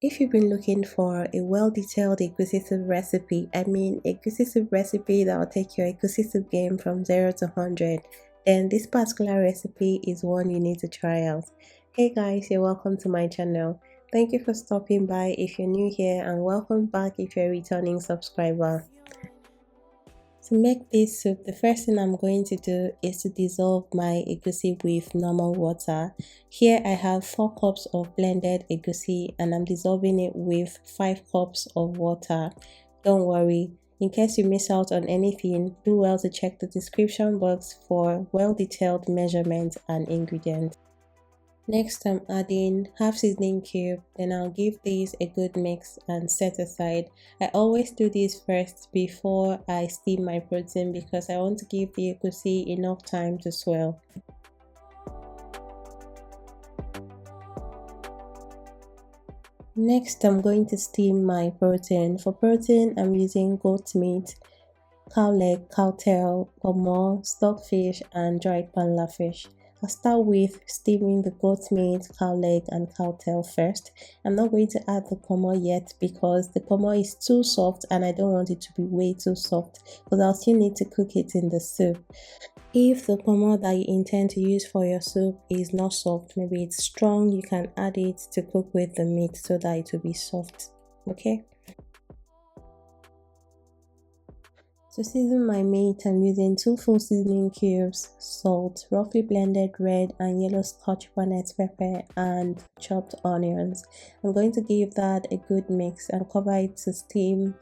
If you've been looking for a well-detailed egusi soup recipe, egusi soup recipe that will take your egusi soup game from 0 to 100, then this particular recipe is one you need to try out. Hey guys, you're welcome to my channel. Thank you for stopping by if you're new here, and welcome back if you're a returning subscriber. To make this soup, the first thing I'm going to do is to dissolve my egusi with normal water. Here I have 4 cups of blended egusi and I'm dissolving it with 5 cups of water. Don't worry, in case you miss out on anything, do well to check the description box for well-detailed measurements and ingredients. Next, I'm adding half seasoning cube, then I'll give these a good mix and set aside. I always do this first before I steam my protein because I want to give the egusi enough time to swell. Next, I'm going to steam my protein. For protein, I'm using goat meat, cow leg, cow tail, kpomo, stockfish, and dried kpanla fish. I'll start with steaming the goat meat, cow leg, and cow tail first. I'm not going to add the kpomo yet because the kpomo is too soft and I don't want it to be way too soft because I'll still need to cook it in the soup. If the kpomo that you intend to use for your soup is not soft, maybe it's strong, you can add it to cook with the meat so that it will be soft. Okay? To season my meat, I'm using 2 full seasoning cubes, salt, roughly blended red and yellow scotch bonnet pepper, and chopped onions. I'm going to give that a good mix and cover it to steam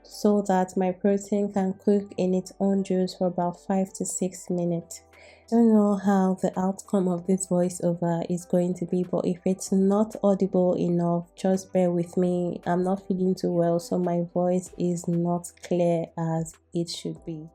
so that my protein can cook in its own juice for about 5 to 6 minutes. I don't know how the outcome of this voiceover is going to be, but if it's not audible enough, just bear with me. I'm not feeling too well, so my voice is not clear as it should be.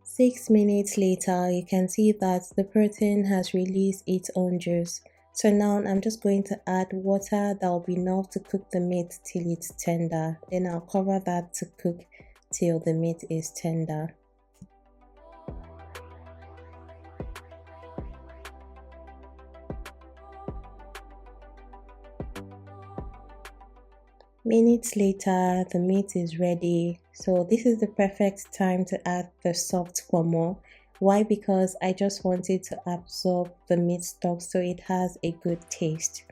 Six minutes later, you can see that the protein has released its own juice. So now I'm just going to add water that will be enough to cook the meat till it's tender. Then I'll cover that to cook till the meat is tender. Minutes later, the meat is ready. So this is the perfect time to add the soft kpomo. Why? Because I just want it to absorb the meat stock so it has a good taste.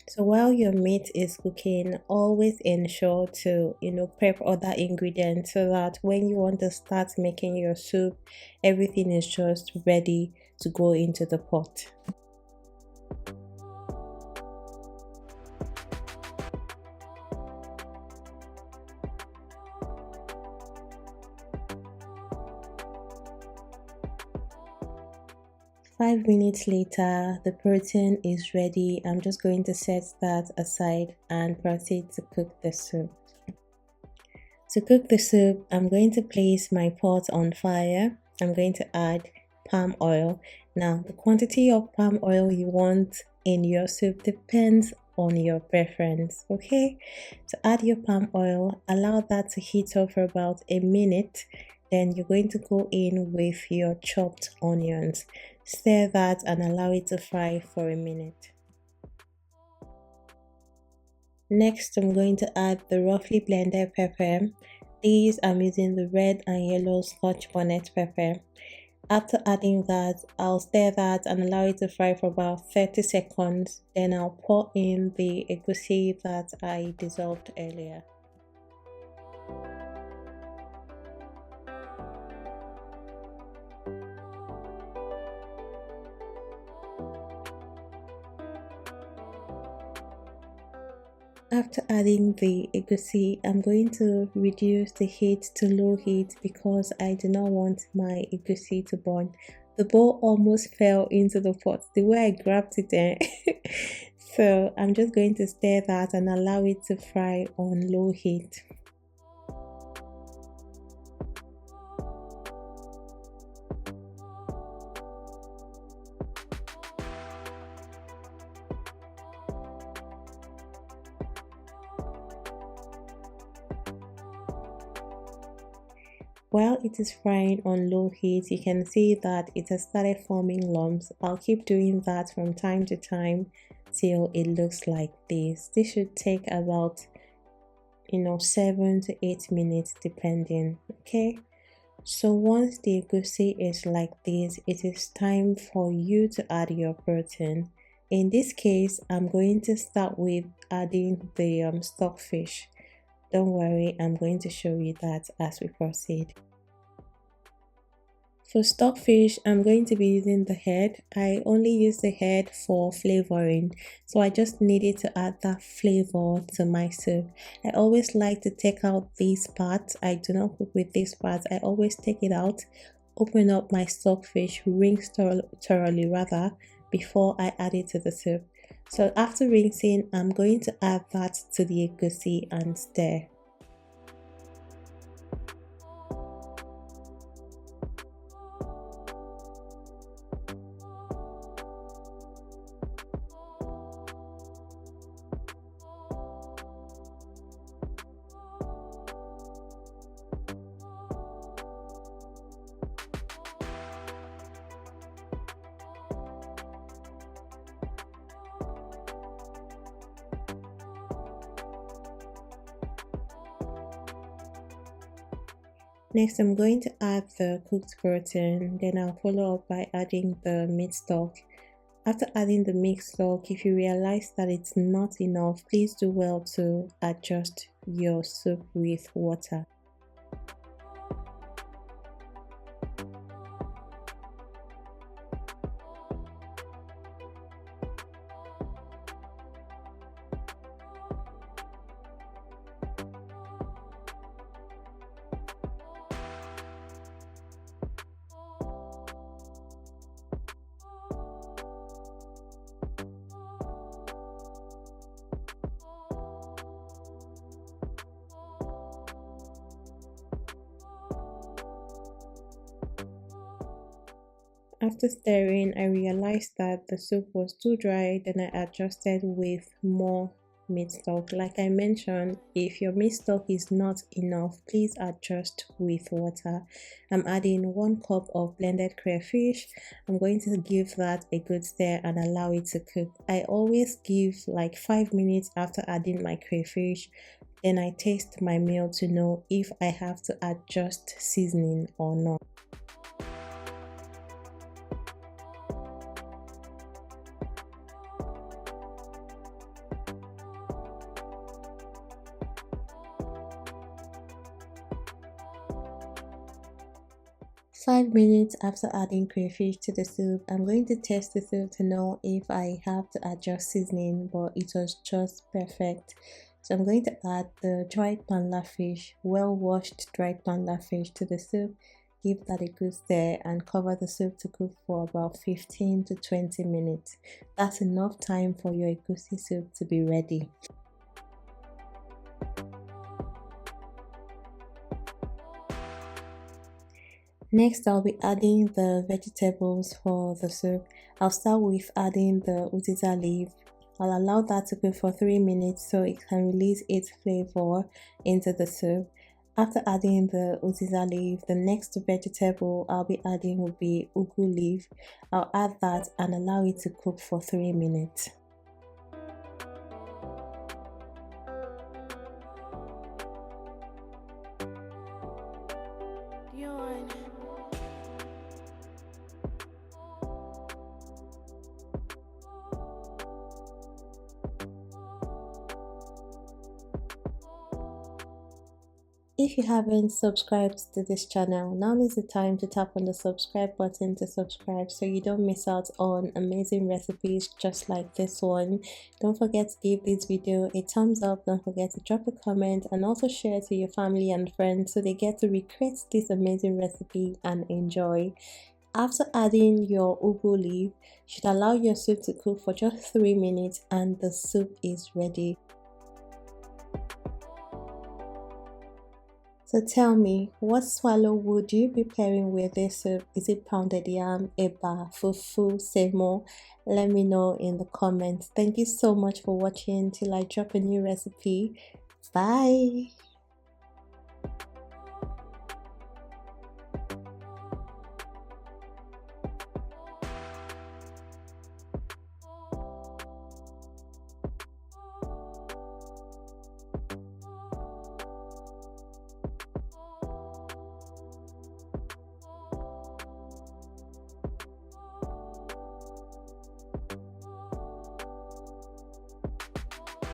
So while your meat is cooking, always ensure to prep other ingredients so that when you want to start making your soup, everything is just ready to go into the pot. Five minutes later, the protein is ready. I'm just going to set that aside and proceed to cook the soup. To cook the soup, I'm going to place my pot on fire. I'm going to add palm oil. Now, the quantity of palm oil you want in your soup depends on your preference, okay? To add your palm oil, allow that to heat up for about a minute. Then you're going to go in with your chopped onions. Stir that and allow it to fry for a minute. Next, I'm going to add the roughly blended pepper. These I'm using the red and yellow scotch bonnet pepper. After adding that, I'll stir that and allow it to fry for about 30 seconds. Then I'll pour in the egusi that I dissolved earlier. After adding the egusi, I'm going to reduce the heat to low heat because I do not want my egusi to burn. The bowl almost fell into the pot the way I grabbed it there. So I'm just going to stir that and allow it to fry on low heat. While it is frying on low heat, you can see that it has started forming lumps. I'll keep doing that from time to time till it looks like this. This should take about 7 to 8 minutes depending. Okay, so once the egusi is like this, it is time for you to add your protein. In this case, I'm going to start with adding the stockfish. Don't worry, I'm going to show you that as we proceed. For stockfish, I'm going to be using the head. I only use the head for flavoring, so I just needed to add that flavor to my soup. I always like to take out these parts. I do not cook with these parts. I always take it out, open up my stockfish, rinse thoroughly rather, before I add it to the soup. So after rinsing, I'm going to add that to the egusi and stir. Next, I'm going to add the cooked protein, then I'll follow up by adding the meat stock. After adding the meat stock, if you realize that it's not enough, please do well to adjust your soup with water. 'After stirring, I realized that the soup was too dry, then I adjusted with more meat stock. Like I mentioned, if your meat stock is not enough, please adjust with water. I'm adding 1 cup of blended crayfish. I'm going to give that a good stir and allow it to cook. I always give like 5 minutes after adding my crayfish. Then I taste my meal to know if I have to adjust seasoning or not. Five minutes after adding crayfish to the soup, I'm going to test the soup to know if I have to adjust seasoning, but it was just perfect. So I'm going to add the dried kpanla fish, well washed dried kpanla fish to the soup, give that a good stir and cover the soup to cook for about 15 to 20 minutes. That's enough time for your egusi soup to be ready. Next, I'll be adding the vegetables for the soup. I'll start with adding the uziza leaf. I'll allow that to cook for 3 minutes so it can release its flavor into the soup. After adding the uziza leaf, the next vegetable I'll be adding will be ugu leaf. I'll add that and allow it to cook for 3 minutes. If you haven't subscribed to this channel, now is the time to tap on the subscribe button to subscribe so you don't miss out on amazing recipes just like this one. Don't forget to give this video a thumbs up, don't forget to drop a comment and also share to your family and friends so they get to recreate this amazing recipe and enjoy. After adding your ugu leaf, you should allow your soup to cook for just 3 minutes and the soup is ready. So tell me, what swallow would you be pairing with this soup? Is it pounded yam, eba, fufu, semo? Let me know in the comments. Thank you so much for watching till I drop a new recipe. Bye!